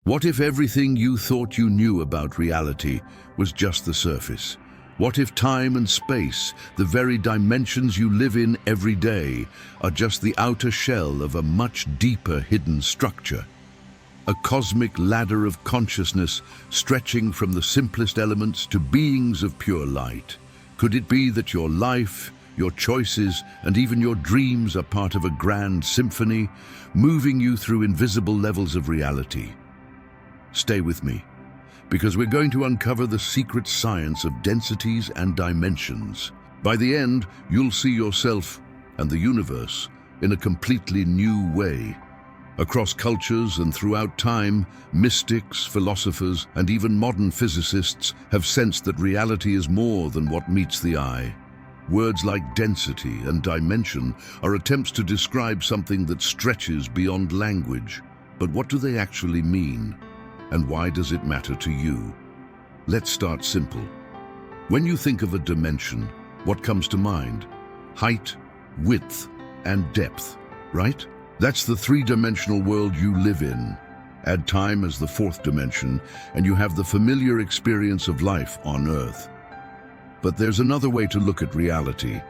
What if everything you thought you knew about reality was just the surface? What if time and space, the very dimensions you live in every day, are just the outer shell of a much deeper hidden structure? A cosmic ladder of consciousness stretching from the simplest elements to beings of pure light. Could it be that your life, your choices, and even your dreams are part of a grand symphony, moving you through invisible levels of reality? Stay with me, because we're going to uncover the secret science of densities and dimensions. By the end, you'll see yourself and the universe in a completely new way. Across cultures and throughout time, mystics, philosophers, and even modern physicists have sensed that reality is more than what meets the eye. Words like density and dimension are attempts to describe something that stretches beyond language. But what do they actually mean? And why does it matter to you? Let's start simple. When you think of a dimension, what comes to mind? Height, width, and depth, right? That's the three-dimensional world you live in. Add time as the fourth dimension, and you have the familiar experience of life on Earth. But there's another way to look at reality.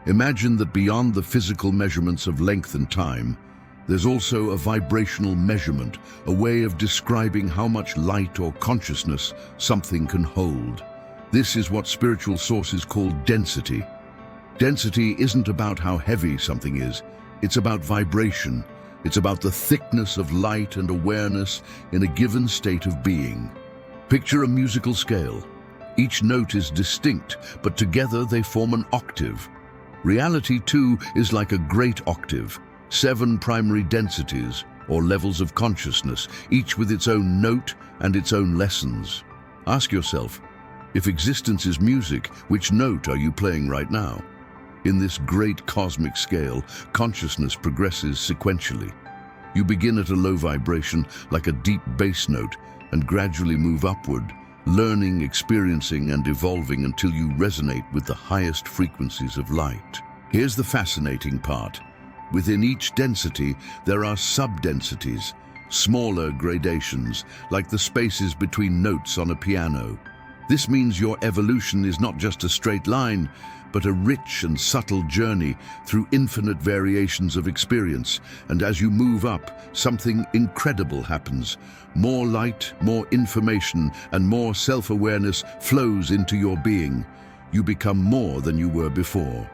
Imagine that beyond the physical measurements of length and time, there's also a vibrational measurement, a way of describing how much light or consciousness something can hold. This is what spiritual sources call density. Density isn't about how heavy something is, it's about vibration. It's about the thickness of light and awareness in a given state of being. Picture a musical scale. Each note is distinct, but together they form an octave. Reality, too, is like a great octave. 7 primary densities, or levels of consciousness, each with its own note and its own lessons. Ask yourself, if existence is music, which note are you playing right now? In this great cosmic scale, consciousness progresses sequentially. You begin at a low vibration, like a deep bass note, and gradually move upward, learning, experiencing, and evolving until you resonate with the highest frequencies of light. Here's the fascinating part. Within each density, there are sub-densities, smaller gradations, like the spaces between notes on a piano. This means your evolution is not just a straight line, but a rich and subtle journey through infinite variations of experience. And as you move up, something incredible happens. More light, more information, and more self-awareness flows into your being. You become more than you were before.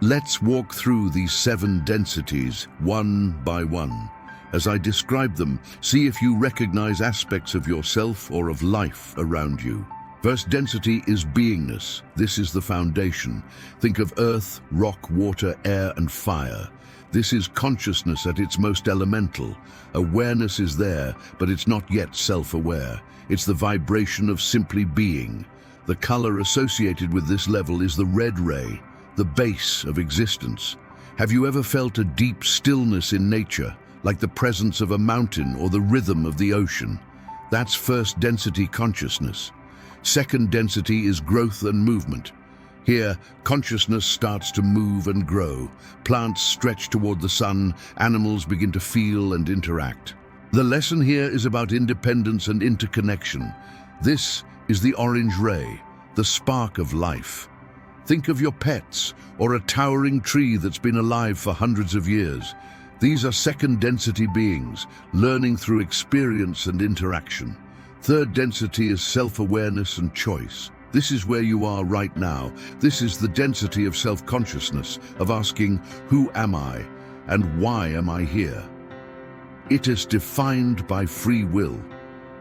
Let's walk through these 7 densities, one by one. As I describe them, see if you recognize aspects of yourself or of life around you. First density is beingness. This is the foundation. Think of earth, rock, water, air, and fire. This is consciousness at its most elemental. Awareness is there, but it's not yet self-aware. It's the vibration of simply being. The color associated with this level is the red ray, the base of existence. Have you ever felt a deep stillness in nature, like the presence of a mountain or the rhythm of the ocean? That's first density consciousness. Second density is growth and movement. Here, consciousness starts to move and grow. Plants stretch toward the sun, animals begin to feel and interact. The lesson here is about independence and interconnection. This is the orange ray, the spark of life. Think of your pets or a towering tree that's been alive for hundreds of years. These are second density beings, learning through experience and interaction. Third density is self-awareness and choice. This is where you are right now. This is the density of self-consciousness, of asking, who am I and why am I here? It is defined by free will,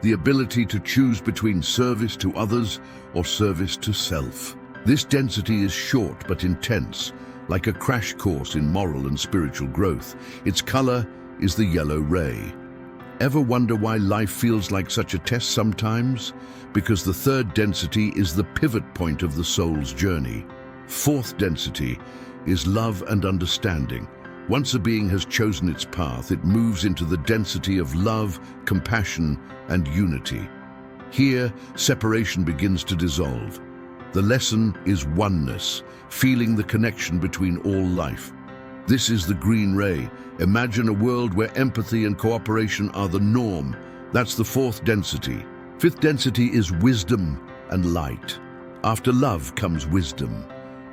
the ability to choose between service to others or service to self. This density is short but intense, like a crash course in moral and spiritual growth. Its color is the yellow ray. Ever wonder why life feels like such a test sometimes? Because the third density is the pivot point of the soul's journey. Fourth density is love and understanding. Once a being has chosen its path, it moves into the density of love, compassion, and unity. Here, separation begins to dissolve. The lesson is oneness, feeling the connection between all life. This is the green ray. Imagine a world where empathy and cooperation are the norm. That's the fourth density. Fifth density is wisdom and light. After love comes wisdom.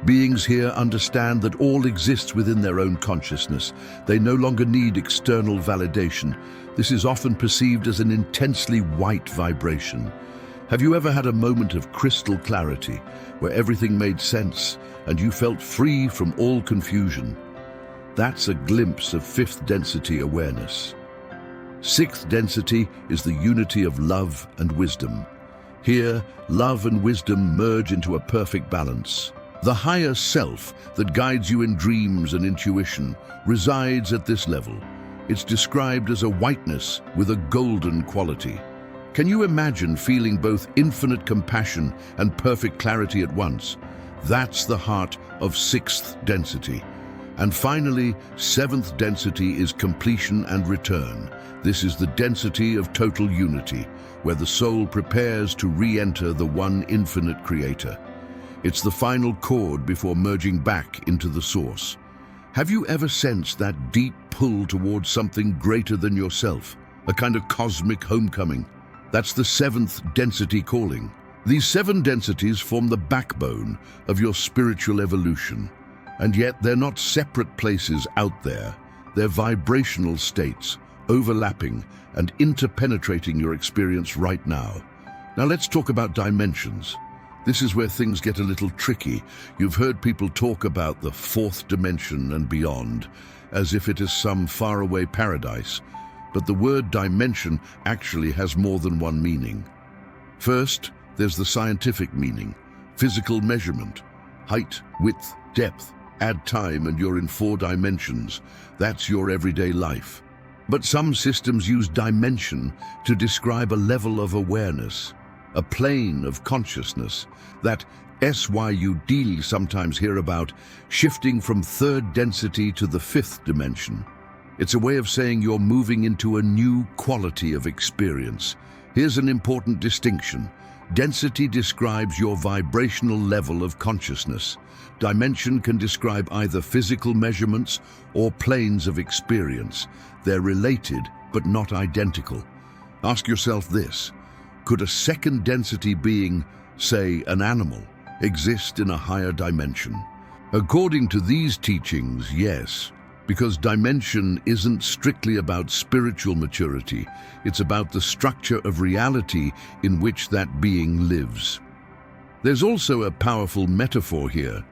Beings here understand that all exists within their own consciousness. They no longer need external validation. This is often perceived as an intensely white vibration. Have you ever had a moment of crystal clarity where everything made sense and you felt free from all confusion? That's a glimpse of fifth density awareness. Sixth density is the unity of love and wisdom. Here, love and wisdom merge into a perfect balance. The higher self that guides you in dreams and intuition resides at this level. It's described as a whiteness with a golden quality. Can you imagine feeling both infinite compassion and perfect clarity at once? That's the heart of sixth density. And finally, seventh density is completion and return. This is the density of total unity, where the soul prepares to re-enter the one infinite creator. It's the final chord before merging back into the source. Have you ever sensed that deep pull towards something greater than yourself? A kind of cosmic homecoming? That's the seventh density calling. These seven densities form the backbone of your spiritual evolution. And yet they're not separate places out there. They're vibrational states, overlapping and interpenetrating your experience right now. Now let's talk about dimensions. This is where things get a little tricky. You've heard people talk about the fourth dimension and beyond, as if it is some faraway paradise. But the word dimension actually has more than one meaning. First, there's the scientific meaning, physical measurement, height, width, depth. Add time and you're in 4 dimensions. That's your everyday life. But some systems use dimension to describe a level of awareness, a plane of consciousness, that SYUD sometimes hear about, shifting from third density to the fifth dimension. It's a way of saying you're moving into a new quality of experience. Here's an important distinction. Density describes your vibrational level of consciousness. Dimension can describe either physical measurements or planes of experience. They're related, but not identical. Ask yourself this: could a second density being, say an animal, exist in a higher dimension? According to these teachings, yes, because dimension isn't strictly about spiritual maturity. It's about the structure of reality in which that being lives. There's also a powerful metaphor here.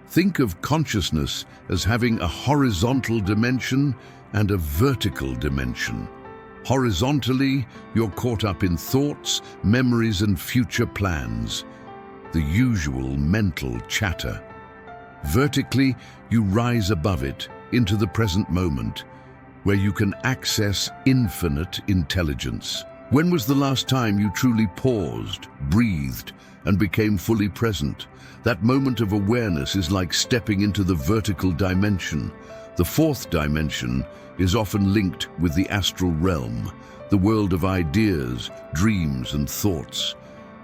Think of consciousness as having a horizontal dimension and a vertical dimension. Horizontally, you're caught up in thoughts, memories, and future plans, the usual mental chatter. Vertically, you rise above it into the present moment, where you can access infinite intelligence. When was the last time you truly paused, breathed, and became fully present? That moment of awareness is like stepping into the vertical dimension. The fourth dimension is often linked with the astral realm, the world of ideas, dreams, and thoughts.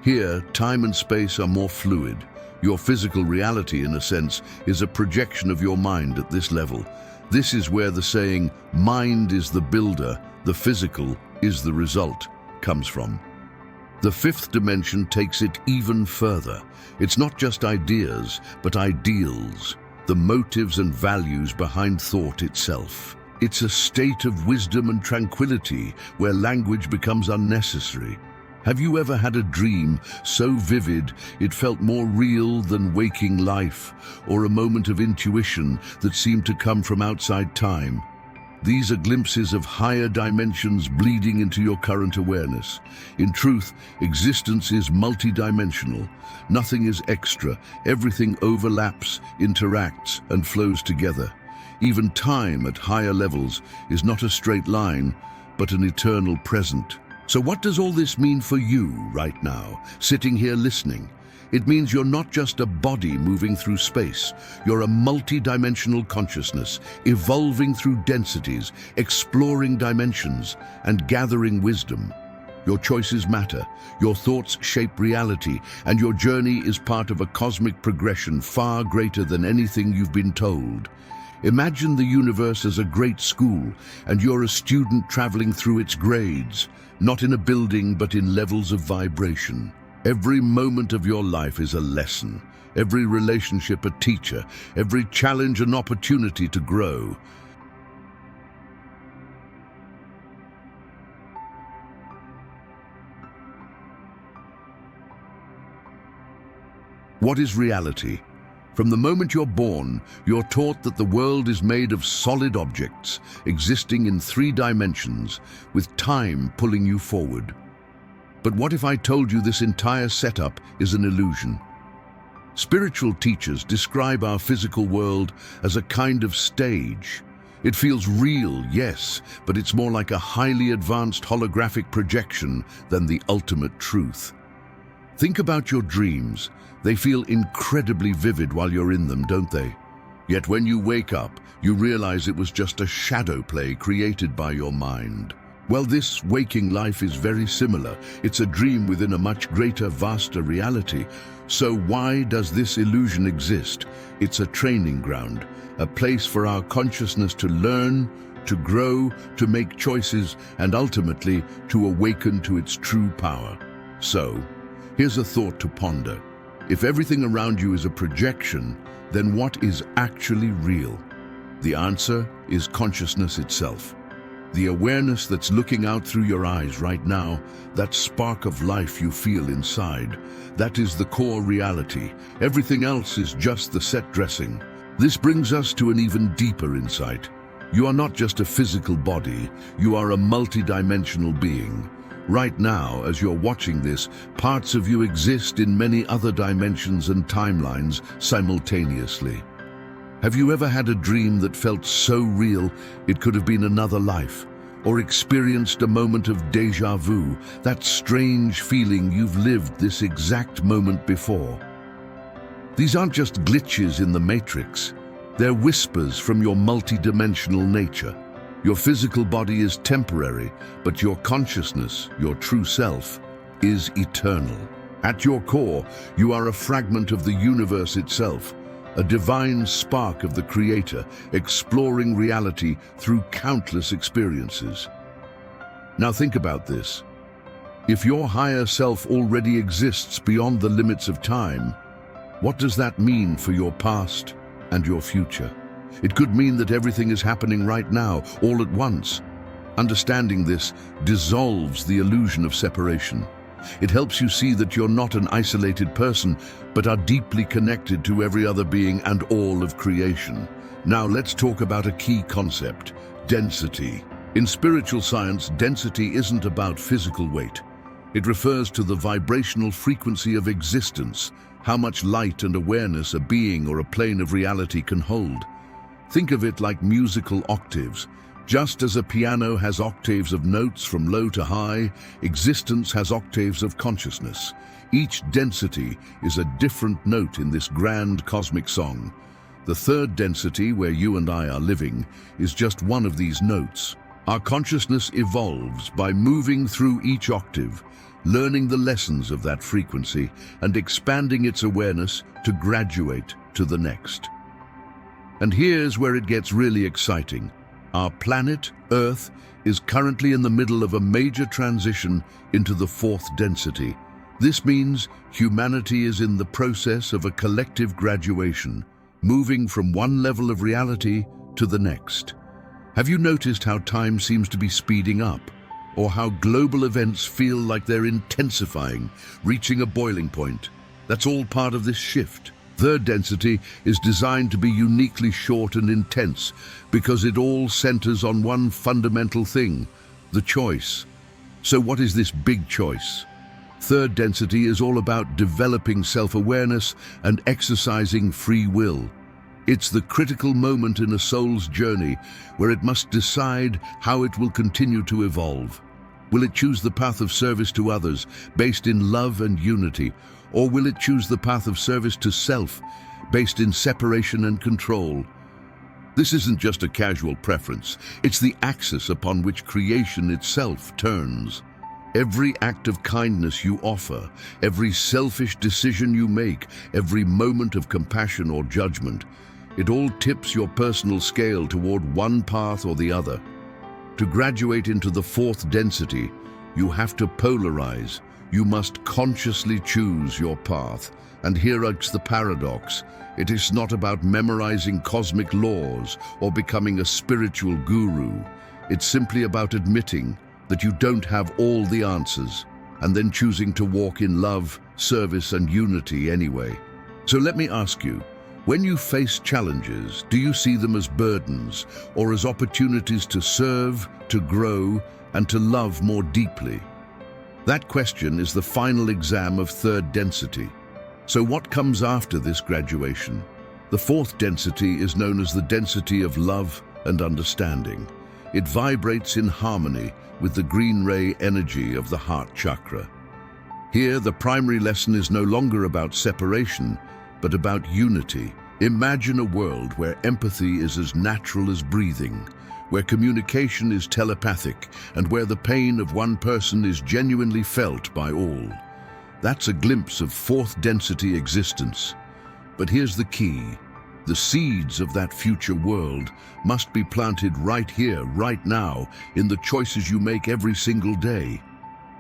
Here, time and space are more fluid. Your physical reality, in a sense, is a projection of your mind at this level. This is where the saying, "mind is the builder, the physical is the result," comes from. The fifth dimension takes it even further. It's not just ideas, but ideals, the motives and values behind thought itself. It's a state of wisdom and tranquility where language becomes unnecessary. Have you ever had a dream so vivid it felt more real than waking life, or a moment of intuition that seemed to come from outside time? These are glimpses of higher dimensions bleeding into your current awareness. In truth, existence is multidimensional. Nothing is extra. Everything overlaps, interacts, and flows together. Even time at higher levels is not a straight line, but an eternal present. So what does all this mean for you right now, sitting here listening? It means you're not just a body moving through space. You're a multi-dimensional consciousness, evolving through densities, exploring dimensions, and gathering wisdom. Your choices matter, your thoughts shape reality, and your journey is part of a cosmic progression far greater than anything you've been told. Imagine the universe as a great school, and you're a student traveling through its grades, not in a building but in levels of vibration. Every moment of your life is a lesson, every relationship a teacher, every challenge an opportunity to grow. What is reality? From the moment you're born, you're taught that the world is made of solid objects, existing in 3 dimensions, with time pulling you forward. But what if I told you this entire setup is an illusion? Spiritual teachers describe our physical world as a kind of stage. It feels real, yes, but it's more like a highly advanced holographic projection than the ultimate truth. Think about your dreams. They feel incredibly vivid while you're in them, don't they? Yet when you wake up, you realize it was just a shadow play created by your mind. Well, this waking life is very similar. It's a dream within a much greater, vaster reality. So why does this illusion exist? It's a training ground, a place for our consciousness to learn, to grow, to make choices, and ultimately to awaken to its true power. So, here's a thought to ponder. If everything around you is a projection, then what is actually real? The answer is consciousness itself. The awareness that's looking out through your eyes right now, that spark of life you feel inside, that is the core reality. Everything else is just the set dressing. This brings us to an even deeper insight. You are not just a physical body, you are a multidimensional being. Right now, as you're watching this, parts of you exist in many other dimensions and timelines simultaneously. Have you ever had a dream that felt so real it could have been another life? Or experienced a moment of déjà vu, that strange feeling you've lived this exact moment before? These aren't just glitches in the matrix. They're whispers from your multidimensional nature. Your physical body is temporary, but your consciousness, your true self, is eternal. At your core, you are a fragment of the universe itself, a divine spark of the Creator, exploring reality through countless experiences. Now think about this. If your higher self already exists beyond the limits of time, what does that mean for your past and your future? It could mean that everything is happening right now, all at once. Understanding this dissolves the illusion of separation. It helps you see that you're not an isolated person, but are deeply connected to every other being and all of creation. Now let's talk about a key concept: density. In spiritual science, density isn't about physical weight. It refers to the vibrational frequency of existence, how much light and awareness a being or a plane of reality can hold. Think of it like musical octaves. Just as a piano has octaves of notes from low to high, existence has octaves of consciousness. Each density is a different note in this grand cosmic song. The third density, where you and I are living, is just one of these notes. Our consciousness evolves by moving through each octave, learning the lessons of that frequency, and expanding its awareness to graduate to the next. And here's where it gets really exciting. Our planet, Earth, is currently in the middle of a major transition into the 4th density. This means humanity is in the process of a collective graduation, moving from one level of reality to the next. Have you noticed how time seems to be speeding up? Or how global events feel like they're intensifying, reaching a boiling point? That's all part of this shift. Third density is designed to be uniquely short and intense because it all centers on one fundamental thing: the choice. So what is this big choice? Third density is all about developing self-awareness and exercising free will. It's the critical moment in a soul's journey where it must decide how it will continue to evolve. Will it choose the path of service to others, based in love and unity? Or will it choose the path of service to self, based in separation and control? This isn't just a casual preference, it's the axis upon which creation itself turns. Every act of kindness you offer, every selfish decision you make, every moment of compassion or judgment, It all tips your personal scale toward one path or the other. To graduate into the fourth density, you have to polarize. You must consciously choose your path. And here is the paradox. It is not about memorizing cosmic laws or becoming a spiritual guru. It's simply about admitting that you don't have all the answers, and then choosing to walk in love, service, and unity anyway. So let me ask you, when you face challenges, do you see them as burdens or as opportunities to serve, to grow, and to love more deeply? That question is the final exam of third density. So what comes after this graduation? The fourth density is known as the density of love and understanding. It vibrates in harmony with the green ray energy of the heart chakra. Here, the primary lesson is no longer about separation, but about unity. Imagine a world where empathy is as natural as breathing, where communication is telepathic, and where the pain of one person is genuinely felt by all. That's a glimpse of fourth density existence. But here's the key. The seeds of that future world must be planted right here, right now, in the choices you make every single day.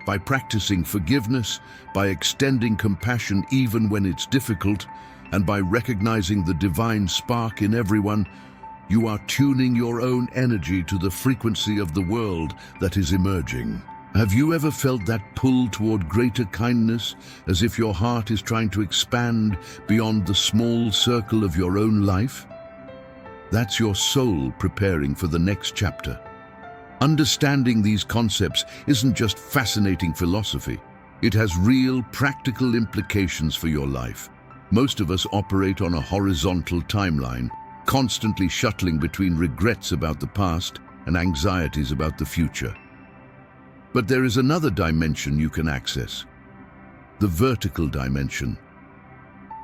By practicing forgiveness, by extending compassion even when it's difficult, and by recognizing the divine spark in everyone, you are tuning your own energy to the frequency of the world that is emerging. Have you ever felt that pull toward greater kindness, as if your heart is trying to expand beyond the small circle of your own life? That's your soul preparing for the next chapter. Understanding these concepts isn't just fascinating philosophy. It has real, practical implications for your life. Most of us operate on a horizontal timeline, constantly shuttling between regrets about the past and anxieties about the future. But there is another dimension you can access, the vertical dimension.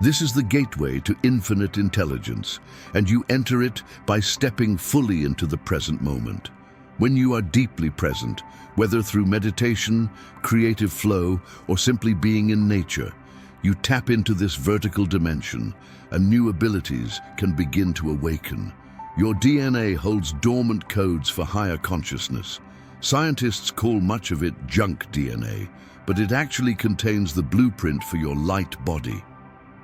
This is the gateway to infinite intelligence, and you enter it by stepping fully into the present moment. When you are deeply present, whether through meditation, creative flow, or simply being in nature, you tap into this vertical dimension, and new abilities can begin to awaken. Your DNA holds dormant codes for higher consciousness. Scientists call much of it junk DNA, but it actually contains the blueprint for your light body,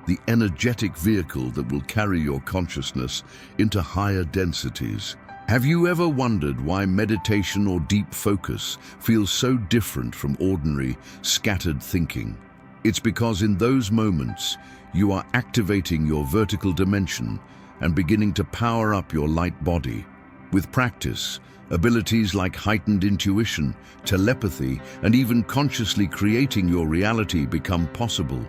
the energetic vehicle that will carry your consciousness into higher densities. Have you ever wondered why meditation or deep focus feels so different from ordinary, scattered thinking? It's because in those moments, you are activating your vertical dimension and beginning to power up your light body. With practice, abilities like heightened intuition, telepathy, and even consciously creating your reality become possible.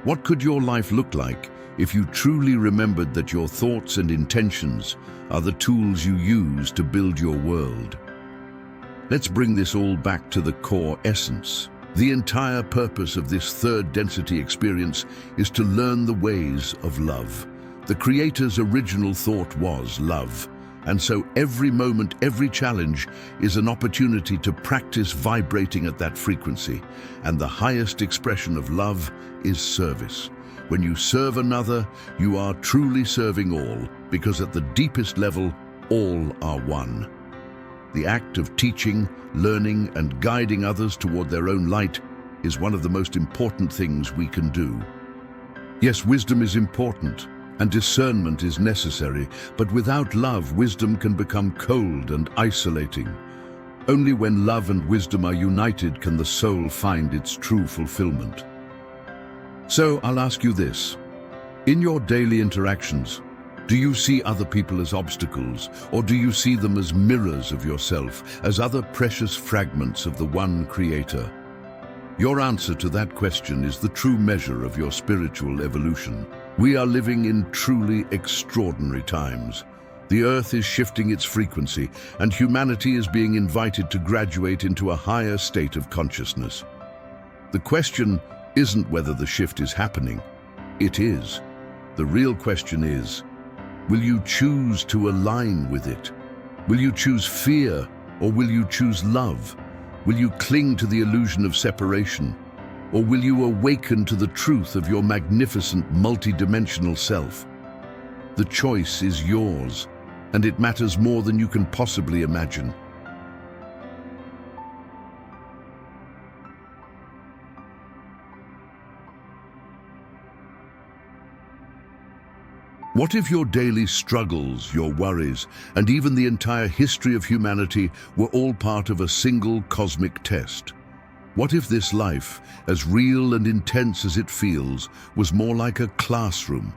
What could your life look like if you truly remembered that your thoughts and intentions are the tools you use to build your world? Let's bring this all back to the core essence. The entire purpose of this third density experience is to learn the ways of love. The Creator's original thought was love. And so every moment, every challenge is an opportunity to practice vibrating at that frequency. And the highest expression of love is service. When you serve another, you are truly serving all, because at the deepest level, all are one. The act of teaching, learning, and guiding others toward their own light is one of the most important things we can do. Yes, wisdom is important, and discernment is necessary, but without love, wisdom can become cold and isolating. Only when love and wisdom are united can the soul find its true fulfillment. So I'll ask you this. In your daily interactions, do you see other people as obstacles, or do you see them as mirrors of yourself, as other precious fragments of the one Creator? Your answer to that question is the true measure of your spiritual evolution. We are living in truly extraordinary times. The Earth is shifting its frequency, and humanity is being invited to graduate into a higher state of consciousness. The question isn't whether the shift is happening. It is. The real question is, will you choose to align with it? Will you choose fear, or will you choose love? Will you cling to the illusion of separation? Or will you awaken to the truth of your magnificent multidimensional self? The choice is yours, and it matters more than you can possibly imagine. What if your daily struggles, your worries, and even the entire history of humanity were all part of a single cosmic test? What if this life, as real and intense as it feels, was more like a classroom,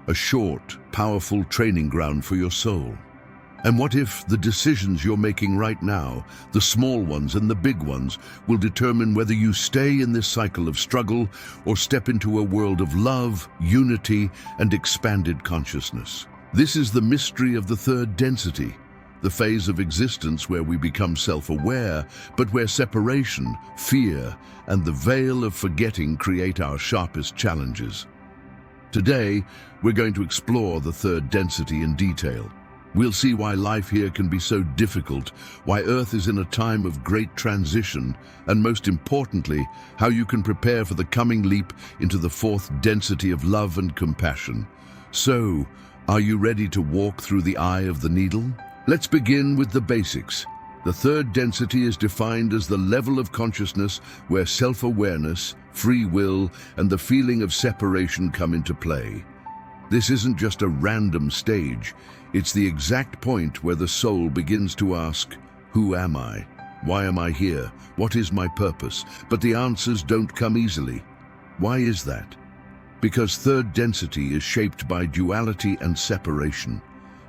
a short, powerful training ground for your soul? And what if the decisions you're making right now, the small ones and the big ones, will determine whether you stay in this cycle of struggle or step into a world of love, unity, and expanded consciousness? This is the mystery of the third density, the phase of existence where we become self-aware, but where separation, fear, and the veil of forgetting create our sharpest challenges. Today, we're going to explore the third density in detail. We'll see why life here can be so difficult, why Earth is in a time of great transition, and most importantly, how you can prepare for the coming leap into the fourth density of love and compassion. So, are you ready to walk through the eye of the needle? Let's begin with the basics. The third density is defined as the level of consciousness where self-awareness, free will, and the feeling of separation come into play. This isn't just a random stage. It's the exact point where the soul begins to ask, who am I? Why am I here? What is my purpose? But the answers don't come easily. Why is that? Because third density is shaped by duality and separation.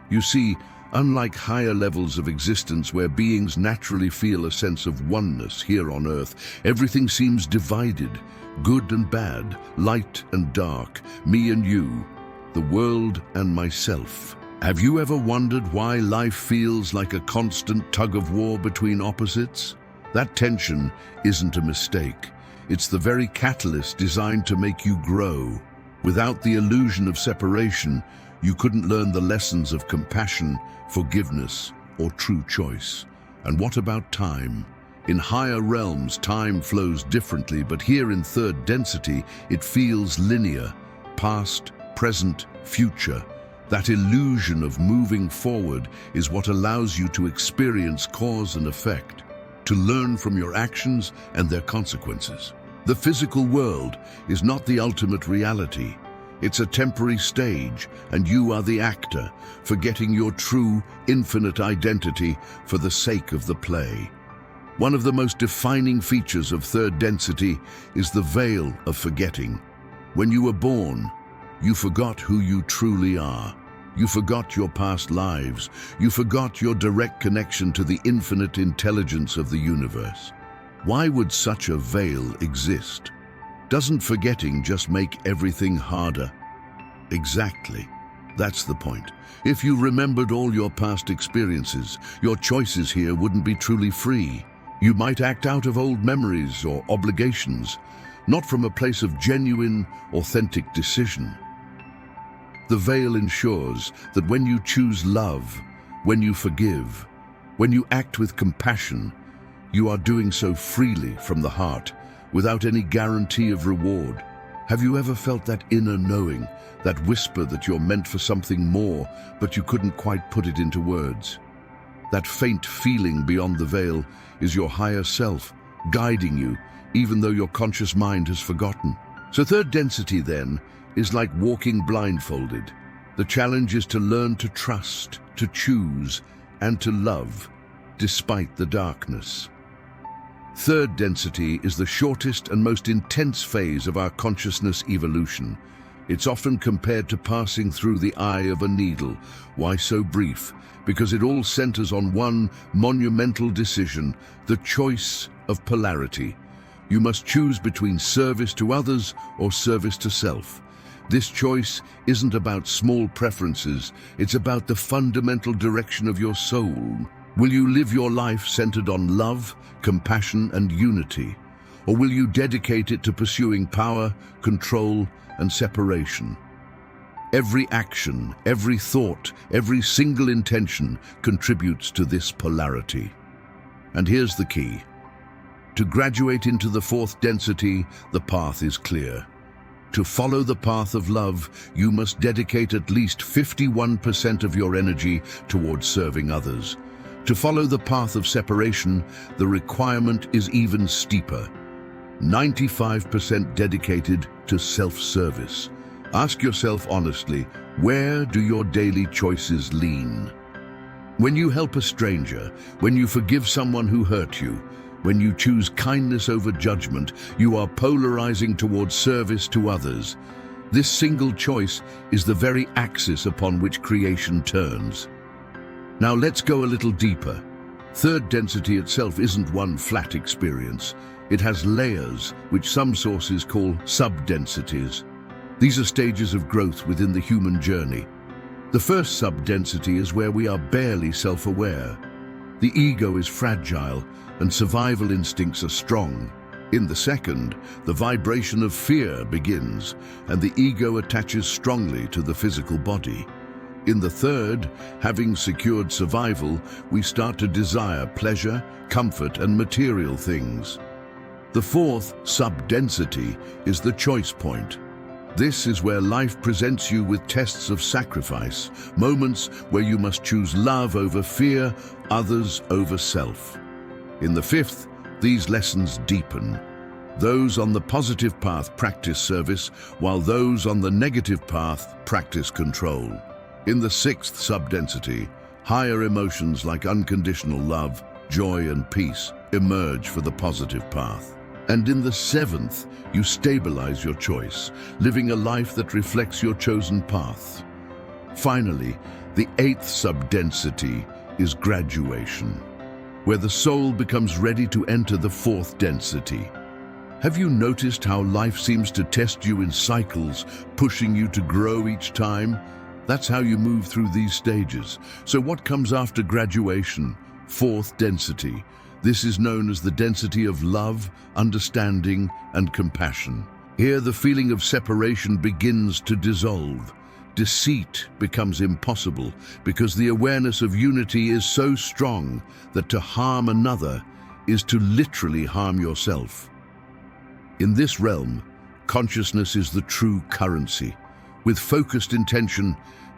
You see, unlike higher levels of existence where beings naturally feel a sense of oneness here on Earth, everything seems divided, good and bad, light and dark, me and you, the world and myself. Have you ever wondered why life feels like a constant tug-of-war between opposites? That tension isn't a mistake. It's the very catalyst designed to make you grow. Without the illusion of separation, you couldn't learn the lessons of compassion, forgiveness, or true choice. And what about time? In higher realms, time flows differently, but here in third density, it feels linear. Past, present, future. That illusion of moving forward is what allows you to experience cause and effect, to learn from your actions and their consequences. The physical world is not the ultimate reality. It's a temporary stage, and you are the actor, forgetting your true, infinite identity for the sake of the play. One of the most defining features of third density is the veil of forgetting. When you were born, you forgot who you truly are. You forgot your past lives. You forgot your direct connection to the infinite intelligence of the universe. Why would such a veil exist? Doesn't forgetting just make everything harder? Exactly. That's the point. If you remembered all your past experiences, your choices here wouldn't be truly free. You might act out of old memories or obligations, not from a place of genuine, authentic decision. The veil ensures that when you choose love, when you forgive, when you act with compassion, you are doing so freely from the heart, without any guarantee of reward. Have you ever felt that inner knowing, that whisper that you're meant for something more, but you couldn't quite put it into words? That faint feeling beyond the veil is your higher self, guiding you, even though your conscious mind has forgotten. So third density, then, is like walking blindfolded. The challenge is to learn to trust, to choose, and to love, despite the darkness. Third density is the shortest and most intense phase of our consciousness evolution. It's often compared to passing through the eye of a needle. Why so brief? Because it all centers on one monumental decision, the choice of polarity. You must choose between service to others or service to self. This choice isn't about small preferences, it's about the fundamental direction of your soul. Will you live your life centered on love, compassion, and unity? Or will you dedicate it to pursuing power, control, and separation? Every action, every thought, every single intention contributes to this polarity. And here's the key. To graduate into the fourth density, the path is clear. To follow the path of love, you must dedicate at least 51% of your energy towards serving others. To follow the path of separation, the requirement is even steeper. 95% dedicated to self-service. Ask yourself honestly, where do your daily choices lean? When you help a stranger, when you forgive someone who hurt you, when you choose kindness over judgment, you are polarizing towards service to others. This single choice is the very axis upon which creation turns. Now let's go a little deeper. Third density itself isn't one flat experience. It has layers, which some sources call sub-densities. These are stages of growth within the human journey. The first sub-density is where we are barely self-aware. The ego is fragile and survival instincts are strong. In the second, the vibration of fear begins and the ego attaches strongly to the physical body. In the third, having secured survival, we start to desire pleasure, comfort, and material things. The fourth sub-density is the choice point. This is where life presents you with tests of sacrifice, moments where you must choose love over fear, others over self. In the fifth, these lessons deepen. Those on the positive path practice service, while those on the negative path practice control. In the sixth sub-density, higher emotions like unconditional love, joy, and peace emerge for the positive path. And in the seventh, you stabilize your choice, living a life that reflects your chosen path. Finally, the eighth sub-density is graduation, where the soul becomes ready to enter the fourth density. Have you noticed how life seems to test you in cycles, pushing you to grow each time? That's how you move through these stages. So what comes after graduation? Fourth density. This is known as the density of love, understanding, and compassion. Here the feeling of separation begins to dissolve. Deceit becomes impossible because the awareness of unity is so strong that to harm another is to literally harm yourself. In this realm, consciousness is the true currency. With focused intention,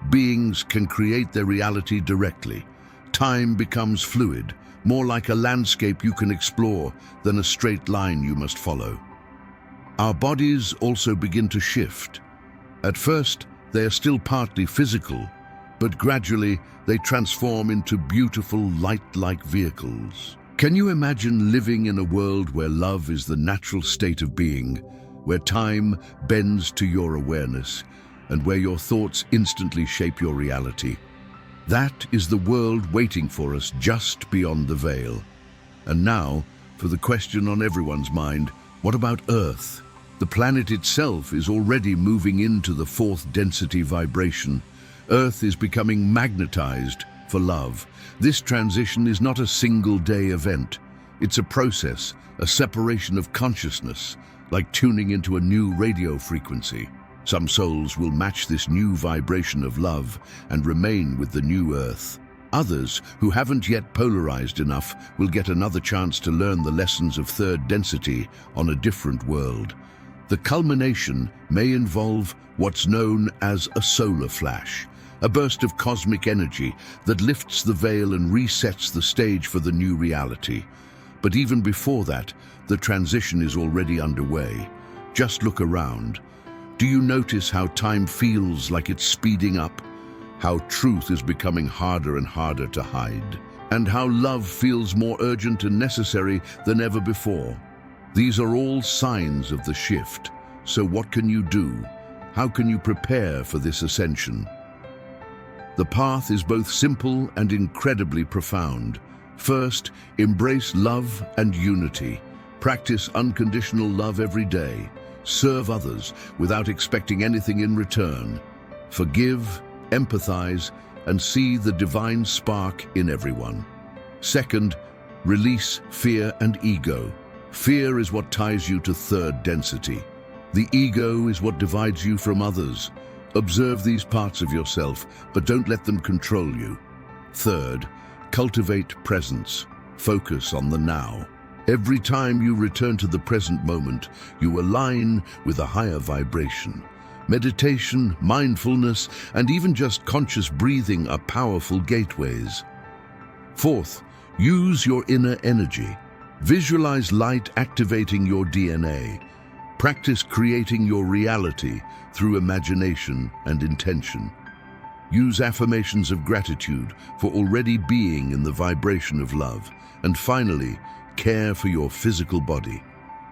beings can create their reality directly. Time becomes fluid, more like a landscape you can explore than a straight line you must follow. Our bodies also begin to shift. At first, they are still partly physical, but gradually they transform into beautiful light-like vehicles. Can you imagine living in a world where love is the natural state of being, where time bends to your awareness, and where your thoughts instantly shape your reality? That is the world waiting for us just beyond the veil. And now, for the question on everyone's mind, what about Earth? The planet itself is already moving into the fourth density vibration. Earth is becoming magnetized for love. This transition is not a single-day event. It's a process, a separation of consciousness, like tuning into a new radio frequency. Some souls will match this new vibration of love and remain with the new Earth. Others, who haven't yet polarized enough, will get another chance to learn the lessons of third density on a different world. The culmination may involve what's known as a solar flash, a burst of cosmic energy that lifts the veil and resets the stage for the new reality. But even before that, the transition is already underway. Just look around. Do you notice how time feels like it's speeding up? How truth is becoming harder and harder to hide? And how love feels more urgent and necessary than ever before? These are all signs of the shift. So what can you do? How can you prepare for this ascension? The path is both simple and incredibly profound. First, embrace love and unity. Practice unconditional love every day. Serve others without expecting anything in return. Forgive, empathize, and see the divine spark in everyone. Second, release fear and ego. Fear is what ties you to third density. The ego is what divides you from others. Observe these parts of yourself, but don't let them control you. Third, cultivate presence. Focus on the now. Every time you return to the present moment, you align with a higher vibration. Meditation, mindfulness, and even just conscious breathing are powerful gateways. Fourth, use your inner energy. Visualize light activating your DNA. Practice creating your reality through imagination and intention. Use affirmations of gratitude for already being in the vibration of love. And finally, care for your physical body.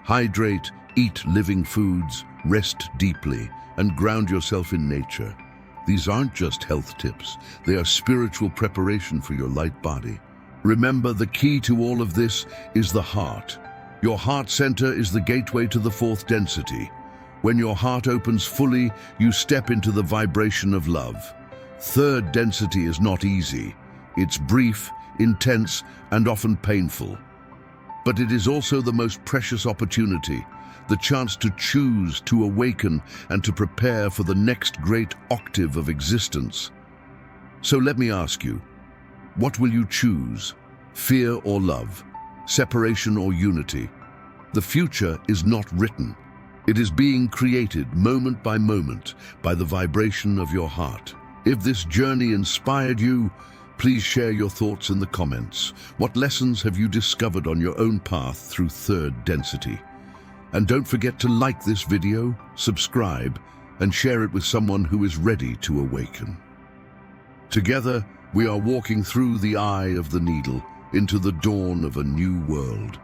Hydrate, eat living foods, rest deeply, and ground yourself in nature. These aren't just health tips, they are spiritual preparation for your light body. Remember, the key to all of this is the heart. Your heart center is the gateway to the fourth density. When your heart opens fully, you step into the vibration of love. Third density is not easy. It's brief, intense, and often painful. But it is also the most precious opportunity, the chance to choose, to awaken, and to prepare for the next great octave of existence. So let me ask you, what will you choose? Fear or love? Separation or unity? The future is not written. It is being created moment by moment by the vibration of your heart. If this journey inspired you, please share your thoughts in the comments. What lessons have you discovered on your own path through third density? And don't forget to like this video, subscribe, and share it with someone who is ready to awaken. Together, we are walking through the eye of the needle into the dawn of a new world.